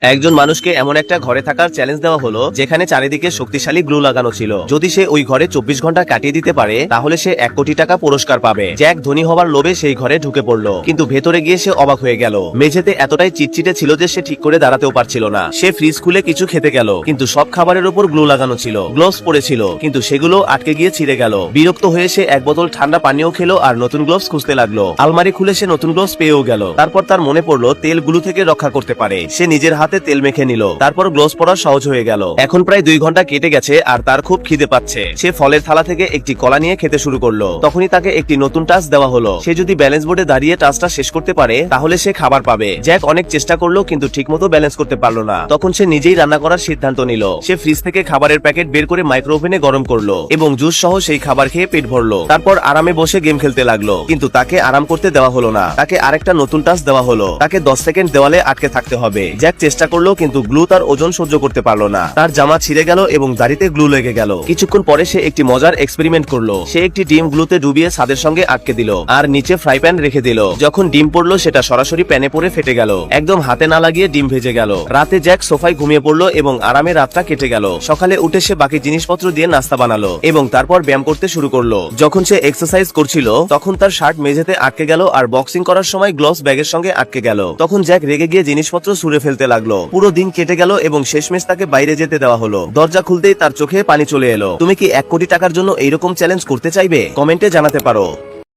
একজন মানুষকে এমন একটা ঘরে থাকার চ্যালেঞ্জ দেওয়া হলো যেখানে চারিদিকে শক্তিশালী গ্লু লাগানো ছিল। যদি সে ওই ঘরে 24 ঘন্টা কাটিয়ে দিতে পারে তাহলে সে 1 কোটি টাকা পুরস্কার পাবে। জ্যাক ধনী হওয়ার লোভে সেই ঘরে ঢুকে পড়লো, কিন্তু ভেতরে গিয়ে সে অবাক হয়ে গেল। মেঝেতে এতটাই চিটচিটে ছিল যে সে ঠিক করে দাঁড়াতেও পারছিল না। সে ফ্রিজ খুলে কিছু খেতে গেল, কিন্তু সব খাবারের উপর গ্লু লাগানো ছিল। গ্লোভস পরেছিল, কিন্তু সেগুলো আটকে গিয়ে ছিঁড়ে গেল। বিরক্ত হয়ে সে এক বোতল ঠান্ডা পানীয় খেলো আর নতুন গ্লোভস খুঁজতে লাগলো। আলমারি খুলে সে নতুন গ্লোভস পেয়েও গেল। তারপর তার মনে পড়লো তেল গ্লু থেকে রক্ষা করতে পারে। সে নিজের হাতে তেল মেখে নিল, তারপর গ্লোভস পরা সহজ হয়ে গেল। এখন প্রায় 2 ঘন্টা কেটে গেছে আর তার খুব খিদে পাচ্ছে। সে ফলের থালা থেকে একটি কলা নিয়ে খেতে শুরু করলো। তখনই তাকে একটি নতুন টাস্ক দেওয়া হলো। সে যদি ব্যালেন্স বোর্ডে দাঁড়িয়ে টাস্কটা শেষ করতে পারে তাহলে সে খাবার পাবে। জ্যাক অনেক চেষ্টা করলো কিন্তু ঠিকমতো ব্যালেন্স করতে পারলো না। তখন সে নিজেই রান্না করার সিদ্ধান্ত নিল। সে ফ্রিজ থেকে খাবারের প্যাকেট বের করে মাইক্রো ওভেনে গরম করলো এবং জুস সহ সেই খাবার খেয়ে পেট ভরলো। তারপর আরামে বসে গেম খেলতে লাগলো, কিন্তু তাকে আরাম করতে দেওয়া হলো না। তাকে আরেকটা নতুন টাস্ক দেওয়া হলো। তাকে 10 সেকেন্ড দেওয়ালে আটকে থাকতে হবে। জ্যাক চেষ্টা করলো কিন্তু গ্লু তার ওজন সহ্য করতে পারলো না। তার জামা ছিঁড়ে গেল এবং দাড়িতে গ্লু লেগে গেল। কিছুক্ষণ পরে সে একটি মজার এক্সপেরিমেন্ট করলো। সে একটি ডিম গ্লুতে ডুবিয়ে ছাদের সঙ্গে আটকে দিল আর নিচে ফ্রাই প্যান রেখে দিল। যখন ডিম পড়লো সেটা সরাসরি প্যানে পড়ে ফেটে গেল। একদম হাতে না লাগিয়ে ডিম ভেজে গেল। রাতে জ্যাক সোফায় ঘুমিয়ে পড়লো এবং আরামে রাতটা কেটে গেল। সকালে উঠে সে বাকি জিনিসপত্র দিয়ে নাস্তা বানালো এবং তারপর ব্যায়াম করতে শুরু করলো। যখন সে এক্সারসাইজ করছিল তখন তার শার্ট মেঝেতে আটকে গেল আর বক্সিং করার সময় গ্লোভস ব্যাগের সঙ্গে আটকে গেল। তখন জ্যাক রেগে গিয়ে জিনিসপত্র ছুঁড়ে ফেলতে লাগলো। পুরো দিন কেটে গেল এবং শেষমেশ তাকে বাইরে যেতে দেওয়া হলো। দরজা খুলতেই তার চোখে পানি চলে এলো। তুমি কি 1 কোটি টাকার জন্য এইরকম চ্যালেঞ্জ করতে চাইবে? কমেন্টে জানাতে পারো।